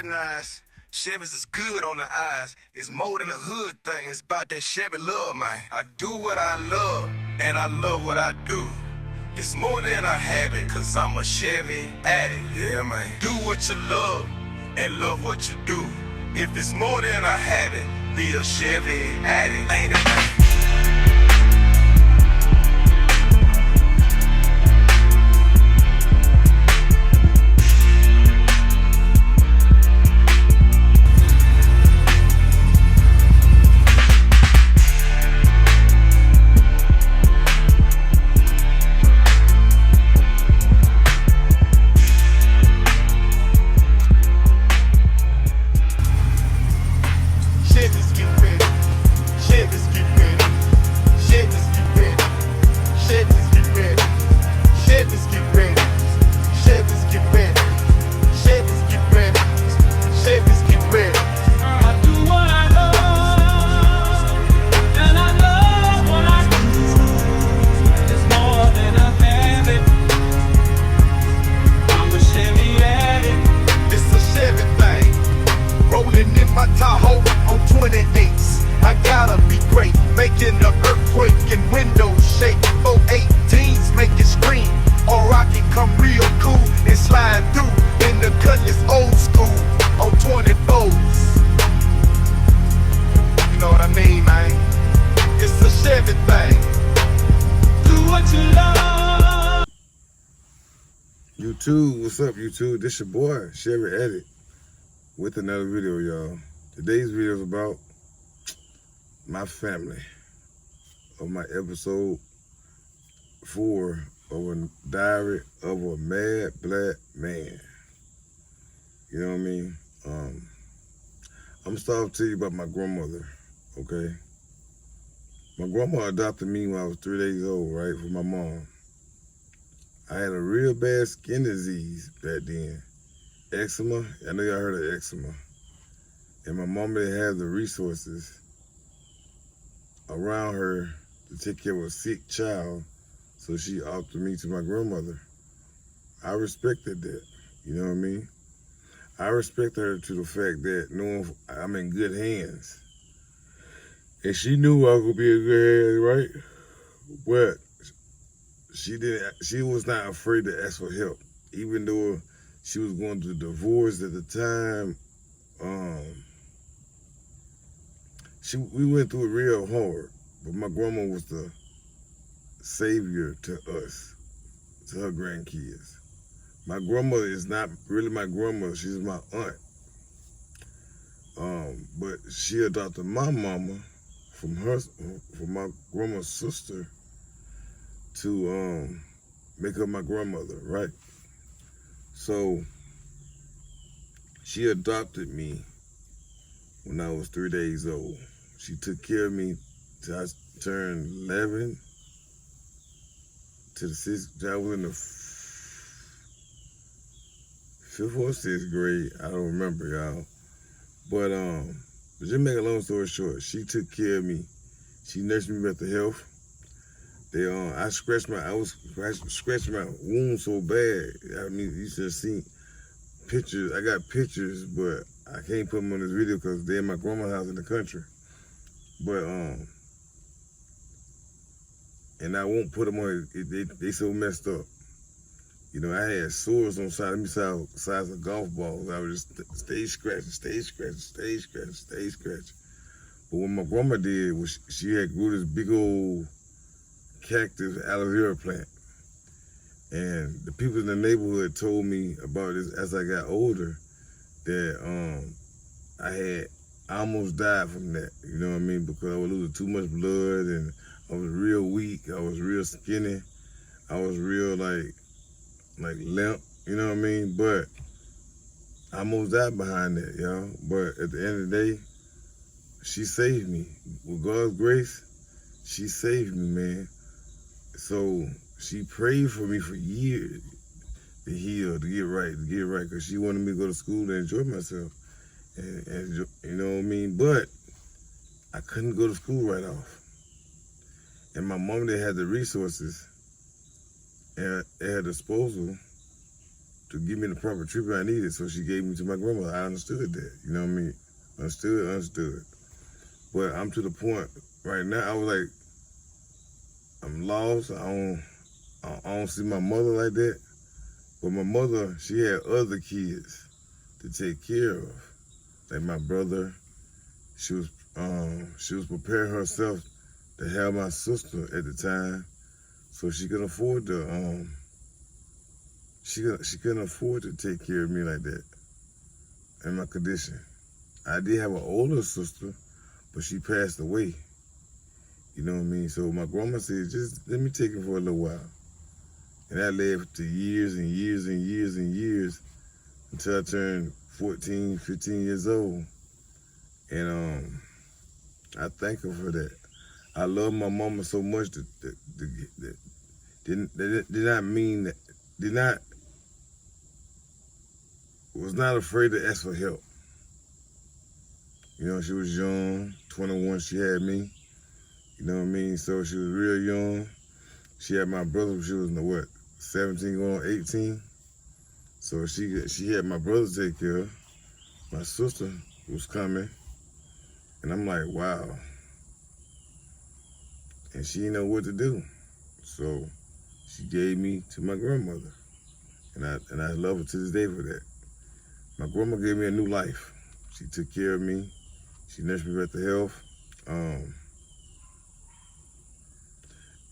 recognize Chevy's is good on the eyes. It's more than a hood thing. It's about that Chevy love, man. I do what I love, and I love what I do. It's more than a habit, cause I'm a Chevy addict. Yeah, man. Do what you love, and love what you do. If it's more than a habit, be a Chevy addict, ain't it, man? Chevys get ready, Chevys get ready, Chevys get ready, Chevys get ready, Chevys get ready, Chevys get ready, Chevys get ready, Chevys get ready. I do what I love, and I love what I do. It's more than a habit. I'm a Chevy addict. It's a Chevy thing, rolling in my Tahoe on 28s. I gotta be great, making an earthquake and windows shake. 418s make it scream, or I can come real cool and slide through. In the Cutlass old school on 24s. You know what I mean, man? It's a Chevy thing. Do what you love. YouTube, what's up YouTube? This your boy, Chevy Addict, with another video, y'all. Today's video is about my family, of my episode 4 of a diary of a mad black man. You know what I mean? I'm gonna start to tell you about my grandmother, okay? My grandma adopted me when I was 3 days old, right, from my mom. I had a real bad skin disease back then. Eczema, I know y'all heard of eczema. And my mama didn't have the resources around her to take care of a sick child, so she offered me to my grandmother. I respected that, you know what I mean? I respect her to the fact that knowing I'm in good hands. And she knew I was gonna be in good hands, right? But she was not afraid to ask for help, even though she was going through a divorce at the time. We went through it real hard, but my grandma was the savior to us, to her grandkids. My grandmother is not really my grandmother, she's my aunt. But she adopted my mama from my grandma's sister to make her my grandmother, right? So she adopted me when I was 3 days old. She took care of me till I turned 11 to the 6th. I was in the 5th or 6th grade. I don't remember, y'all. But just make a long story short, she took care of me. She nursed me back to health. I was scratching my wound so bad. I mean, you should have seen pictures. I got pictures, but I can't put them on this video because they're in my grandma's house in the country. But and I won't put them on. They so messed up. You know, I had sores on the size of golf balls. I would just stay scratching. But what my grandma did was she had grew this big old cactus aloe vera plant. And the people in the neighborhood told me about this as I got older, that I almost died from that, you know what I mean? Because I was losing too much blood and I was real weak, I was real skinny, I was real like limp, you know what I mean? But I almost died behind that, y'all. But at the end of the day, she saved me. With God's grace, she saved me, man. So she prayed for me for years to heal, to get right, because she wanted me to go to school and enjoy myself. And you know what I mean? But I couldn't go to school right off. And my mom, they had the resources at her disposal to give me the proper treatment I needed. So she gave me to my grandmother. I understood that. You know what I mean? Understood. But I'm to the point right now. I was like, I'm lost. I don't see my mother like that. But my mother, she had other kids to take care of. Like my brother, she was preparing herself to have my sister at the time, so she couldn't afford to she couldn't afford to take care of me like that in my condition. I did have an older sister, but she passed away. You know what I mean? So my grandma said, just let me take it for a little while. And that led to years and years and years and years until I turned 14, 15 years old. And I thank her for that. I love my mama so much that was not afraid to ask for help. You know, she was young, 21, she had me. You know what I mean? So she was real young. She had my brother when she was, 17 going on 18. So she had my brother take care of. My sister was coming. And I'm like, wow. And she didn't know what to do. So she gave me to my grandmother. And I love her to this day for that. My grandma gave me a new life. She took care of me. She nursed me back to health.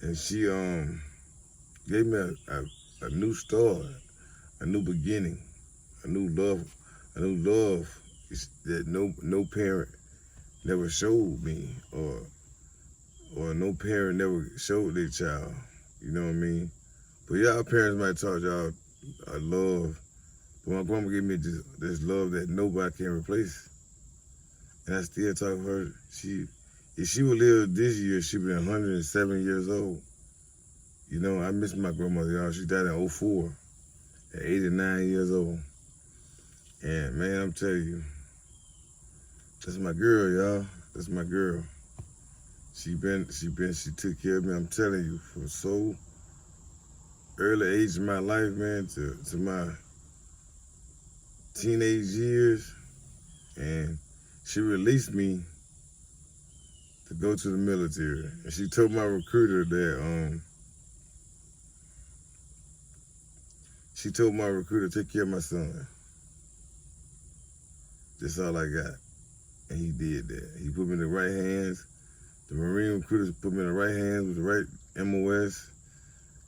And she gave me a new start, a new beginning, a new love that no parent never showed me, or no parent never showed their child. You know what I mean? But y'all parents might taught y'all love, but my grandma gave me this love that nobody can replace. And I still talk to her. If she would live this year, she'd be 107 years old. You know, I miss my grandmother, y'all. She died in 2004 at 89 years old. And man, I'm telling you, that's my girl, y'all. That's my girl. She took care of me, I'm telling you, from so early age in my life, man, to my teenage years. And she released me to go to the military. And she told my recruiter that, take care of my son. That's all I got. And he did that. He put me in the right hands. The Marine recruiters put me in the right hands with the right MOS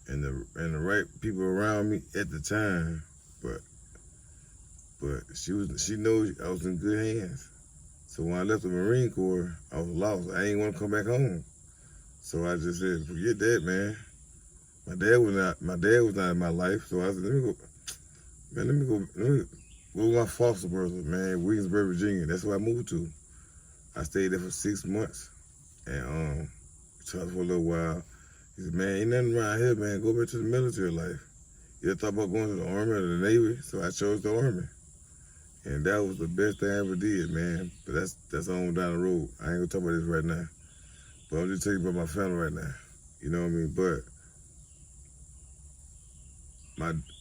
and the right people around me at the time. But she knows I was in good hands. So when I left the Marine Corps, I was lost. I ain't want to come back home. So I just said, forget that, man. My dad was not in my life. So I said, let me go with my foster brother, man, Williamsburg, Virginia. That's where I moved to. I stayed there for 6 months. And we talked for a little while. He said, man, ain't nothing around here, man. Go back to the military life. You ever thought about going to the Army or the Navy? So I chose the Army. And that was the best thing I ever did, man. But that's on down the road. I ain't gonna talk about this right now. But I'm just telling you about my family right now. You know what I mean? But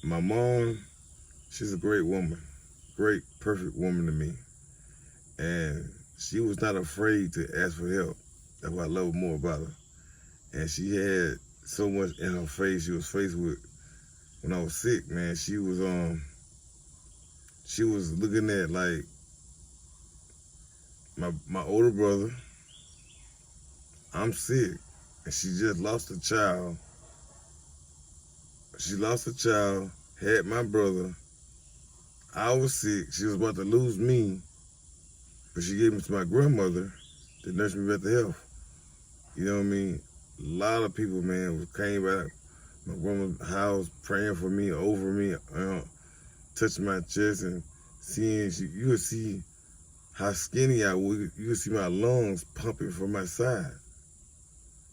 my mom, she's a great woman. Great, perfect woman to me. And she was not afraid to ask for help. That's what I love more about her. And she had so much in her face she was faced with when I was sick, man. She was looking at like my older brother. I'm sick, and she just lost a child. She lost a child, had my brother. I was sick. She was about to lose me, but she gave me to my grandmother to nurse me back to health. You know what I mean? A lot of people, man, came by my grandma's house praying for me, over me, touching my chest and seeing, you could see how skinny I was. You could see my lungs pumping from my side.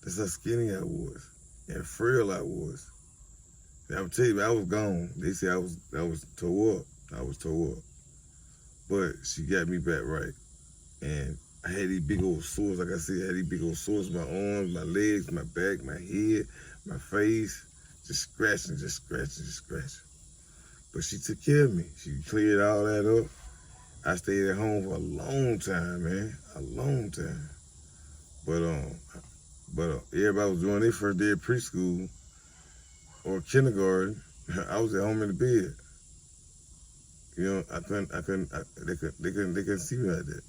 That's how skinny I was and frail I was. And I'm telling you, I was gone. They say I was tore up. I was tore up. But she got me back right. And I had these big old sores, like I said, I had these big old sores in my arms, my legs, my back, my head, my face, just scratching. But she took care of me. She cleared all that up. I stayed at home for a long time, man, a long time. But everybody was doing their first day of preschool or kindergarten. I was at home in the bed. You know, they couldn't see me like that.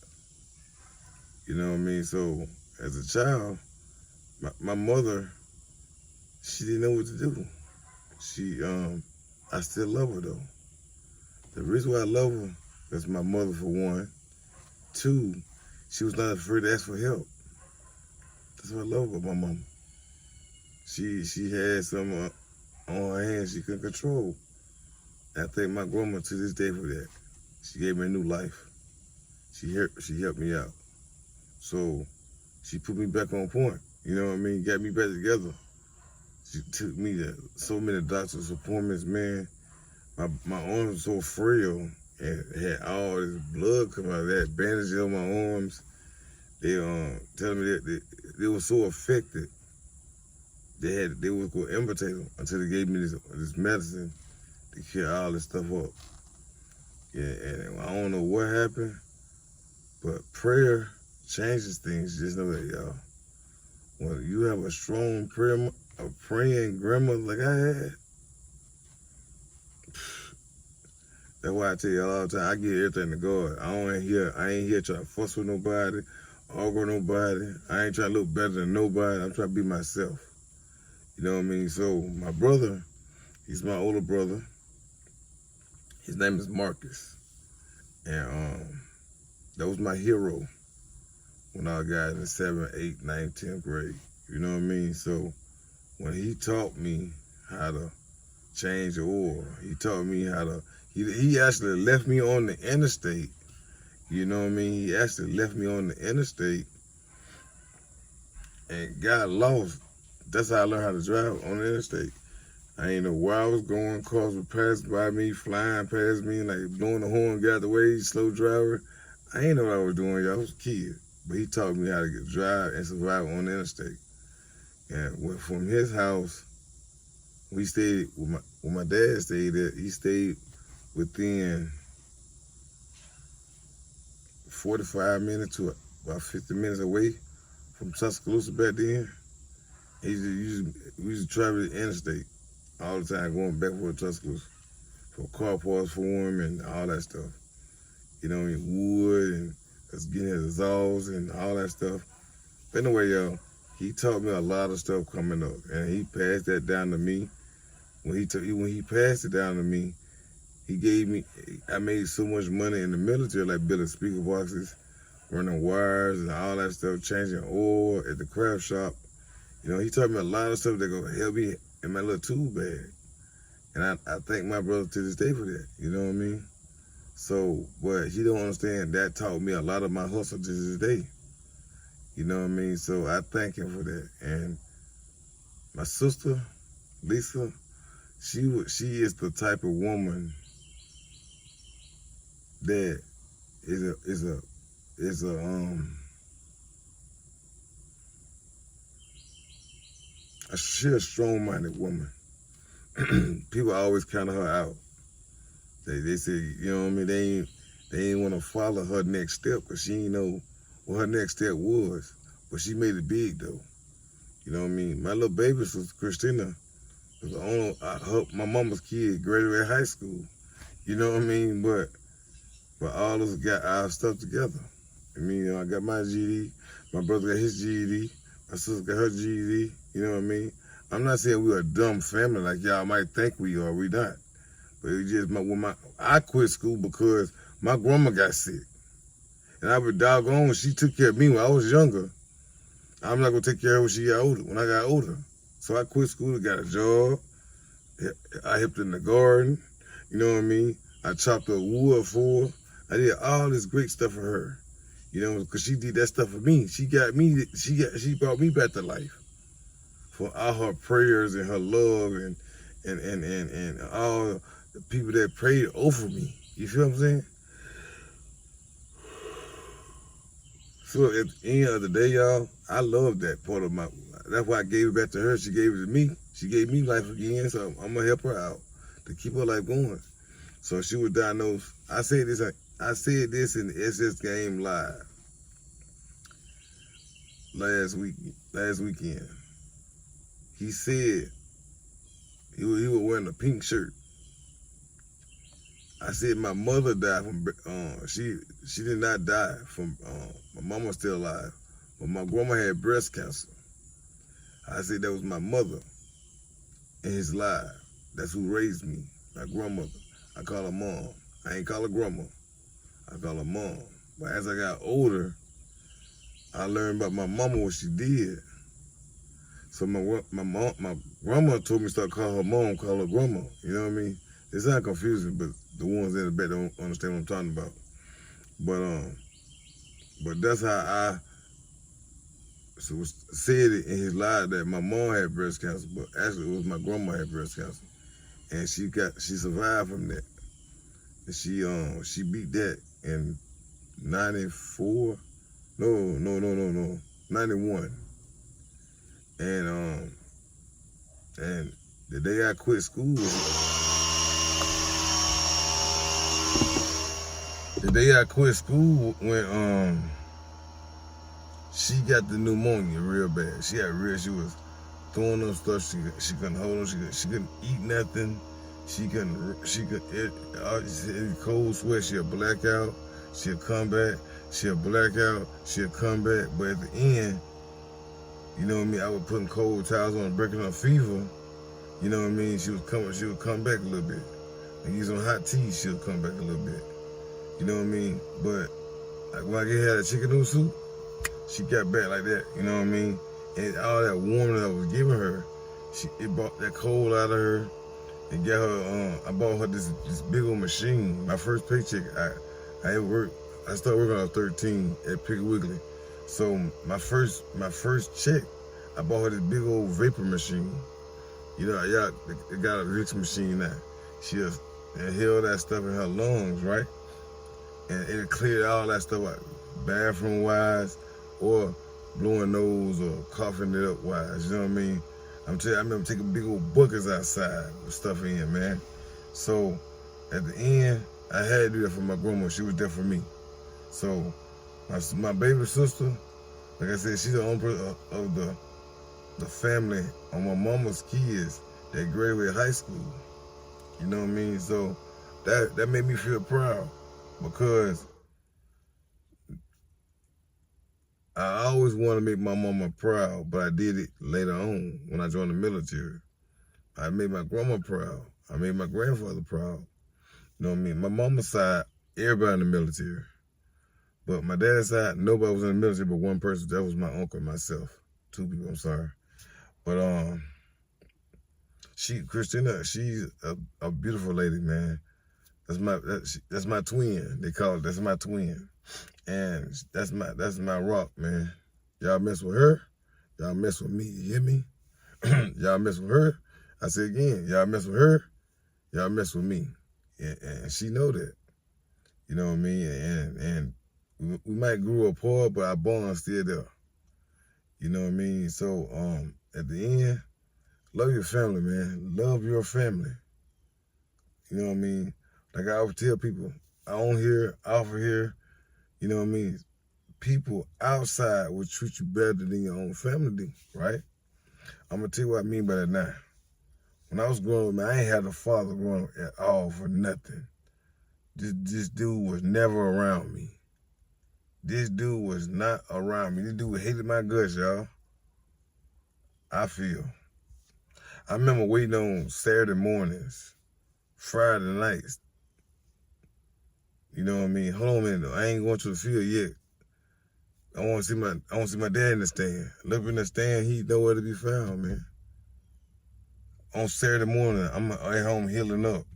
You know what I mean? So as a child, my mother, she didn't know what to do. I still love her though. The reason why I love her is my mother for one. Two, she was not afraid to ask for help. That's what I love about my mama. She had something on her hands she couldn't control. And I thank my grandma to this day for that. She gave me a new life. She helped me out. So she put me back on point. You know what I mean? Got me back together. She took me to so many doctor's appointments, man. My arms were so frail and had all this blood coming out. They had bandages on my arms. They telling me that they were so affected. They was going to amputate them until they gave me this medicine to cure all this stuff up. Yeah, and I don't know what happened, but prayer changes things. Just know that, y'all. When you have a strong prayer, a praying grandmother like I had, that's why I tell you all the time, I give everything to God. I ain't here trying to fuss with nobody, argue with nobody. I ain't trying to look better than nobody. I'm trying to be myself. You know what I mean? So my brother, he's my older brother. His name is Marcus. And that was my hero when I got in the 7th, 8th, 9th, 10th grade. You know what I mean? So when he taught me how to change the oil, he taught me how to, he actually left me on the interstate. You know what I mean? He actually left me on the interstate and got lost. That's how I learned how to drive on the interstate. I ain't know where I was going. Cars would pass by me, flying past me, like blowing the horn, got the way, slow driver. I ain't know what I was doing, y'all. I was a kid. But he taught me how to drive and survive on the interstate. And from his house, we stayed, where my dad stayed at, he stayed within 45 minutes to about 50 minutes away from Tuscaloosa back then. We used to travel the interstate all the time, going back for Tuscaloosa, for car parts for him and all that stuff. You know, in wood and us getting his exhaust and all that stuff. But anyway, y'all, he taught me a lot of stuff coming up, and he passed that down to me. When he passed it down to me, he gave me. I made so much money in the military, like building speaker boxes, running wires and all that stuff, changing oil at the craft shop. You know, he taught me a lot of stuff that gonna help me in my little tool bag. And I thank my brother to this day for that, you know what I mean? So, but he don't understand, that taught me a lot of my hustle to this day. You know what I mean? So I thank him for that. And my sister, Lisa, she is the type of woman that she's a strong-minded woman. People always count her out. They say, you know what I mean, they ain't want to follow her next step because she didn't know what her next step was. But she made it big, though. You know what I mean? My little baby sister, Christina, was the only, my mama's kid, graduated high school. You know what I mean? But all of us got our stuff together. I mean, you know, I got my GED, my brother got his GED, my sister got her GED. You know what I mean? I'm not saying we're a dumb family like y'all might think we are. We not. But it just I quit school because my grandma got sick, and I was doggone. She took care of me when I was younger. I'm not gonna take care of her when she got older. When I got older, so I quit school and got a job. I helped in the garden. You know what I mean? I chopped up wood for her. I did all this great stuff for her. You know, because she did that stuff for me. She brought me back to life. For all her prayers and her love and all the people that prayed over me. You feel what I'm saying? So at the end of the day, y'all, I love that part of that's why I gave it back to her. She gave it to me. She gave me life again, so I'm going to help her out to keep her life going. So she was diagnosed. I said this in the SS Game Live last weekend. He said he was wearing a pink shirt. I said my mother died from she did not die from my mama's still alive, but my grandma had breast cancer. I said that was my mother in his life. That's who raised me, my grandmother. I call her mom. I ain't call her grandma. I call her mom. But as I got older, I learned about my mama, what she did. So my grandma told me to start calling her mom, call her grandma. You know what I mean? It's not confusing, but the ones in the back don't understand what I'm talking about. But that's how I said it in his life, that my mom had breast cancer, but actually it was my grandma had breast cancer, and she survived from that, and she beat that in 94, no, 91, and the day I quit school. The day I quit school, when she got the pneumonia real bad. She was throwing up stuff. She couldn't hold on. She couldn't eat nothing. She cold sweat. She'll black out. She'll come back. She'll black out. She'll come back. But at the end, you know what I mean, I was putting cold towels on, breaking her fever. You know what I mean? She would come back a little bit. And using hot tea, she'll come back a little bit. You know what I mean? But like when I had a chicken noodle soup, she got back like that. You know what I mean? And all that warmth I was giving her, it brought that cold out of her. And got her. I bought her this big old machine. My first paycheck, I started working when I was 13 at Piggly Wiggly. So my first check, I bought her this big old vapor machine. You know, they got a Vicks machine now. She'll inhale that stuff in her lungs, right? And it'll clear all that stuff out, bathroom-wise, or blowing nose or coughing it up wise, you know what I mean? I remember taking big old buckets outside with stuff in, man. So at the end, I had to do that for my grandma. She was there for me. So my baby sister, like I said, she's the only person of the family on my mama's kids that graduated high school. You know what I mean? So that made me feel proud, because I always wanted to make my mama proud, but I did it later on when I joined the military. I made my grandma proud. I made my grandfather proud. You know what I mean? My mama's side, everybody in the military. But my dad's side, nobody was in the military but one person. That was my uncle and myself. 2 people, I'm sorry. But Christina, she's a beautiful lady, man. That's my twin. They call it. That's my twin. And that's my rock, man. Y'all mess with her, y'all mess with me. You hear me? Y'all mess with her. I say again, y'all mess with her, y'all mess with me. And she know that. You know what I mean? And we might grow apart, but our bond's still there. You know what I mean? So at the end, love your family, man. Love your family. You know what I mean? Like I always tell people, on here, off of here, you know what I mean? People outside will treat you better than your own family do, right? I'm going to tell you what I mean by that now. When I was growing up, man, I ain't had a father growing up at all for nothing. This dude was never around me. This dude was not around me. This dude hated my guts, y'all. I feel. I remember waiting on Saturday mornings, Friday nights. You know what I mean? Hold on a minute though. I ain't going to the field yet. I want to see my dad in the stand. Look in the stand, he nowhere to be found, man. On Saturday morning, I'm at home healing up.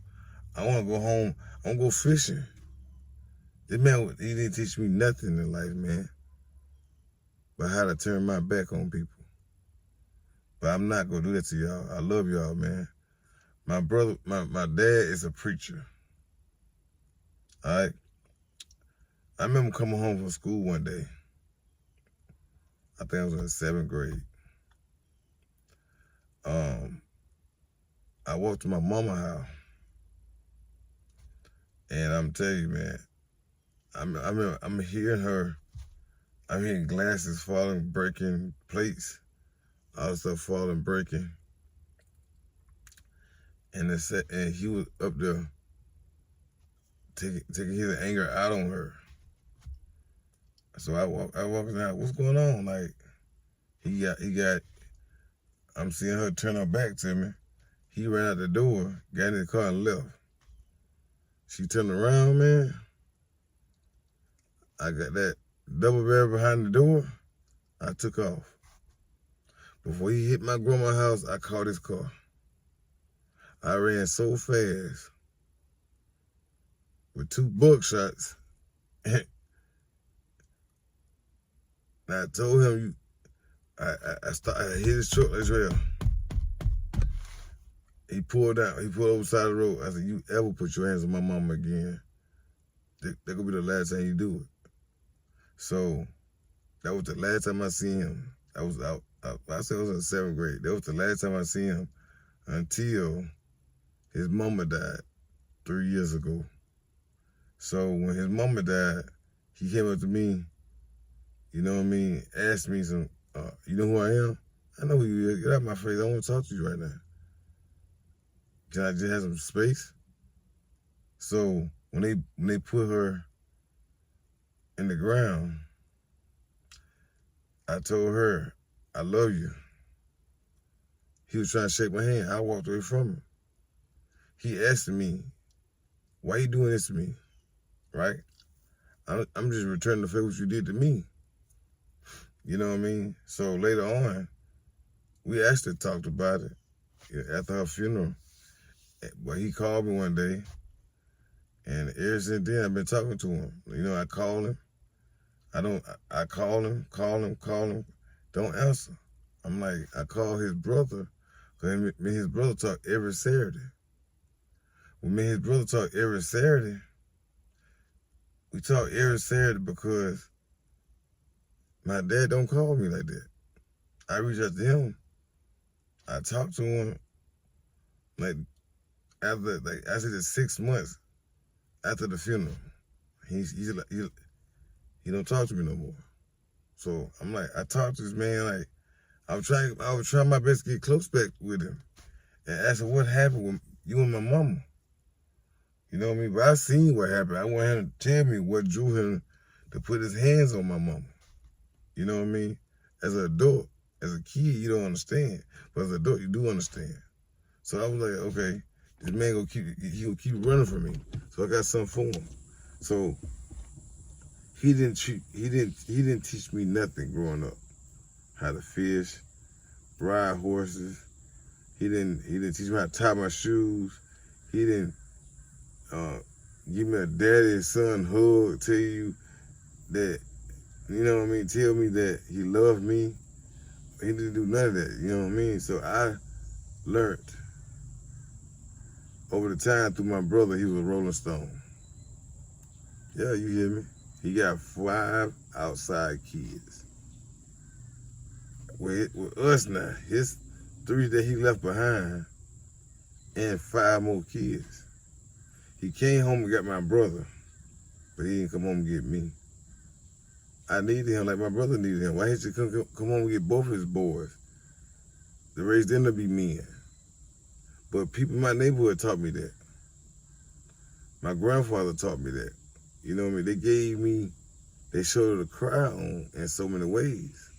I want to go home. I'm going to go fishing. This man, he didn't teach me nothing in life, man, but how to turn my back on people. But I'm not going to do that to y'all. I love y'all, man. My brother, my dad is a preacher. All right? I remember coming home from school one day. I think I was in the 7th grade. I walked to my mama's house. And I'm telling you, man, I'm hearing her. I'm hearing glasses falling, breaking, plates, all the stuff falling, breaking. And he was up there taking his anger out on her. So I walked out. What's going on? Like he got. I'm seeing her turn her back to me. He ran out the door, got in the car and left. She turned around, man. I got that double barrel behind the door. I took off. Before he hit my grandma's house, I caught his car. I ran so fast with 2 buckshots. And I told him, I hit his truck as well. He pulled out. He pulled over the side of the road. I said, "You ever put your hands on my mama again, that could be the last time you do it." So that was the last time I seen him. I was out. I said I was in the 7th grade. That was the last time I seen him until his mama died 3 years ago. So when his mama died, he came up to me, you know what I mean, asked me some, you know who I am? I know who you is. Get out of my face. I don't want to talk to you right now. Can I just have some space? So when they put her in the ground, I told her, "I love you." He was trying to shake my hand. I walked away from him. He asked me, "Why you doing this to me?" Right? I'm just returning the favor what you did to me. You know what I mean? So later on, we actually talked about it after her funeral. But he called me one day, and ever since then, I've been talking to him. You know, I call him. I call him, don't answer. I'm like, I call his brother, because me and his brother talk every Saturday. When me and his brother talk every Saturday, we talk every Saturday because my dad don't call me like that. I reach out to him. I talk to him, like, after, like, I said, 6 months after the funeral. He don't talk to me no more. So I'm like, I talked to this man, like, I was trying my best to get close back with him and ask him what happened with you and my mama. You know what I mean? But I seen what happened. I want him to tell me what drew him to put his hands on my mama. You know what I mean? As an adult, as a kid, you don't understand. But as an adult, you do understand. So I was like, okay, this man gonna keep running from me. So I got something for him. So he didn't teach me nothing growing up. How to fish, ride horses. He didn't teach me how to tie my shoes. He didn't give me a daddy and son hug, tell you that, you know what I mean, tell me that he loved me. He didn't do none of that, you know what I mean? So I learned over the time through my brother, he was a Rolling Stone. Yeah, you hear me? He got 5 outside kids. With us now, his 3 that he left behind and 5 more kids. He came home and got my brother, but he didn't come home and get me. I needed him like my brother needed him. Why didn't you come home and get both of his boys? To raise them to be men. But people in my neighborhood taught me that. My grandfather taught me that. You know what I mean? They showed the cry on in so many ways.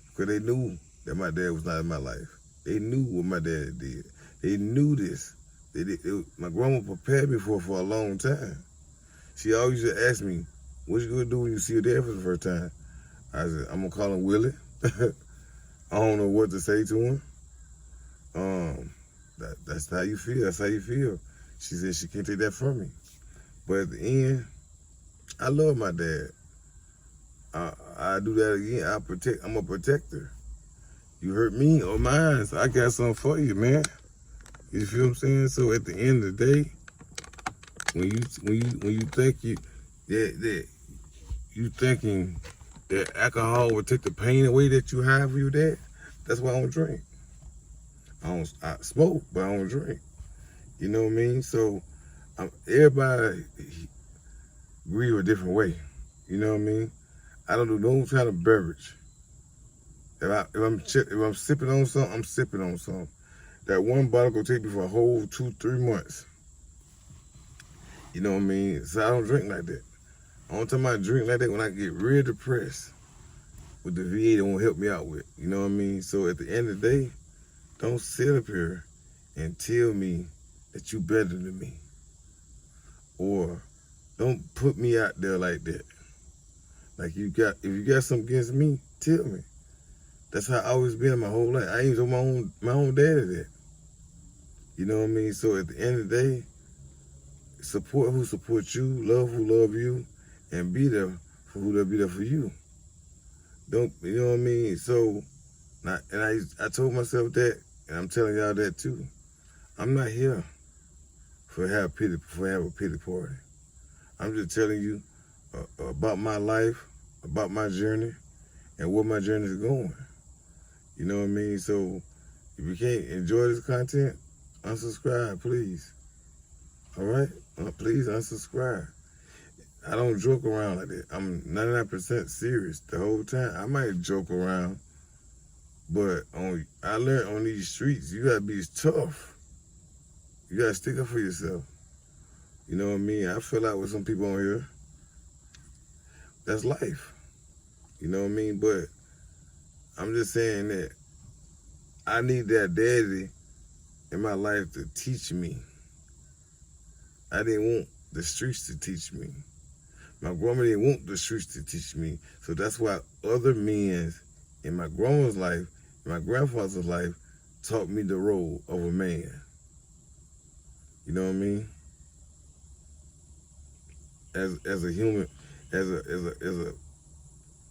Because they knew that my dad was not in my life. They knew what my dad did. They knew this. My grandma prepared me for a long time. She always used to ask me, "What you gonna do when you see your dad for the first time?" I said, "I'm gonna call him Willie." I don't know what to say to him. That's how you feel. That's how you feel. She said she can't take that from me. But at the end, I love my dad. I do that again. I'm a protector. You hurt me or mine, so I got something for you, man. You feel what I'm saying? So at the end of the day, when you think you thinking that alcohol would take the pain away that you have for your dad, that's why I don't drink. I smoke, but I don't drink. You know what I mean? So Everybody grieve a different way. You know what I mean? I don't do no kind of beverage. If I'm sipping on something, I'm sipping on something. That one bottle could take me for a whole 2-3 months. You know what I mean? So I don't drink like that. Only time I drink like that when I get real depressed with the VA that won't help me out with. You know what I mean? So at the end of the day, don't sit up here and tell me that you better than me. Or don't put me out there like that. Like if you got something against me, tell me. That's how I always been my whole life. I ain't told my own daddy that. You know what I mean? So at the end of the day, support who supports you, love who love you, and be there for who they'll be there for you. You know what I mean? So, I told myself that, and I'm telling y'all that too. I'm not here for have a pity party. I'm just telling you about my life, about my journey, and where my journey is going. You know what I mean? So, if you can't enjoy this content, unsubscribe, please. All right? Please unsubscribe. I don't joke around like that. I'm 99% serious the whole time. I might joke around, but I learned on these streets, you gotta be tough. You gotta stick up for yourself. You know what I mean? I feel like with some people on here, that's life. You know what I mean? But I'm just saying that I need that daddy in my life to teach me. I didn't want the streets to teach me. My grandma didn't want the streets to teach me. So that's why other men in my grandma's life, in my grandfather's life, taught me the role of a man. You know what I mean? As a human, as a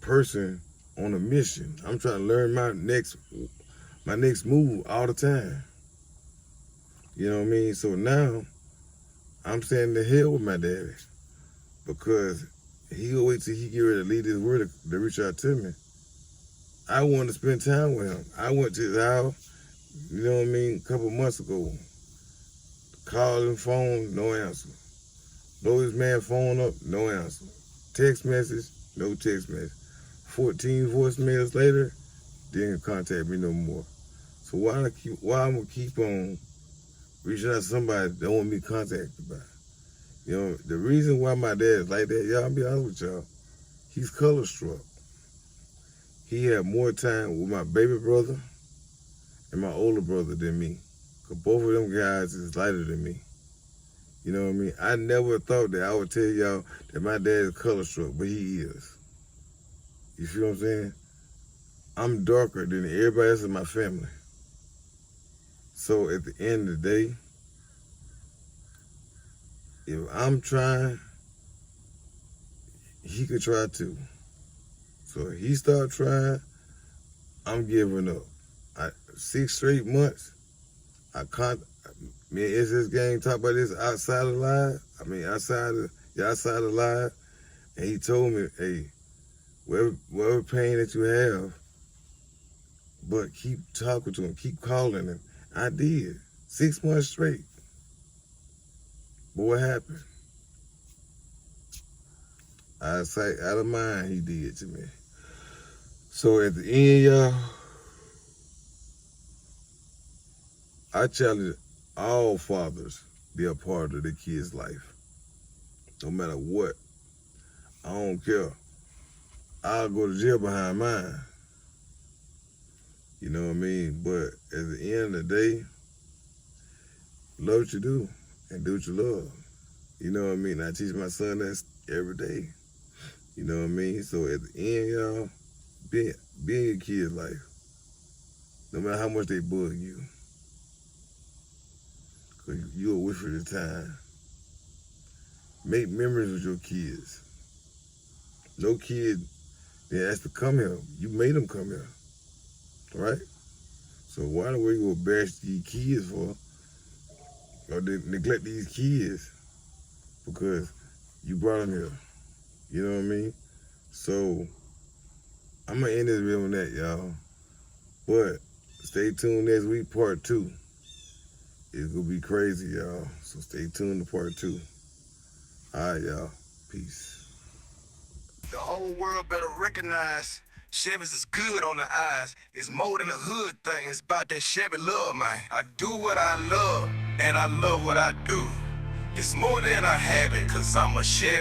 person on a mission. I'm trying to learn my next move all the time. You know what I mean? So now I'm saying the hell with my daddy. Because he'll wait till he get ready to leave this word to reach out to me. I wanted to spend time with him. I went to his house, you know what I mean, a couple months ago. Called him phone, no answer. Blow his man phone up, no answer. Text message, no text message. 14 voicemails later, didn't contact me no more. So why I'm gonna keep on reaching out to somebody that don't want me contacted by? You know, the reason why my dad is like that, y'all, I'll be honest with y'all, he's color struck. He had more time with my baby brother and my older brother than me. Cause both of them guys is lighter than me. You know what I mean? I never thought that I would tell y'all that my dad is color struck, but he is. You feel what I'm saying? I'm darker than everybody else in my family. So at the end of the day, if I'm trying, he could try too. So if he start trying, I'm giving up. 6 straight months, me and SS Gang talk about this outside of live. I mean, outside of live. And he told me, hey, whatever pain that you have, but keep talking to him, keep calling him. I did. 6 months straight. But what happened? Out of sight, out of mind, he did to me. So at the end, y'all, I challenge all fathers be a part of their kid's life. No matter what. I don't care. I'll go to jail behind mine. You know what I mean? But at the end of the day, love what you do and do what you love. You know what I mean? I teach my son that every day. You know what I mean? So at the end, y'all, be in your kid's life. No matter how much they bug you. Because you'll wish for the time. Make memories with your kids. No kid they asked to come here. You made them come here. Right? So why the way you go bash these kids for? Or neglect these kids because you brought them here. You know what I mean? So I'm going to end this video on that, y'all. But stay tuned next week, part 2. It's gonna be crazy, y'all. So stay tuned to part 2. All right, y'all. Peace. The whole world better recognize Chevy's is good on the eyes. It's more than a hood thing. It's about that Chevy love, man. I do what I love, and I love what I do. It's more than a habit, cause I'm a Chevy.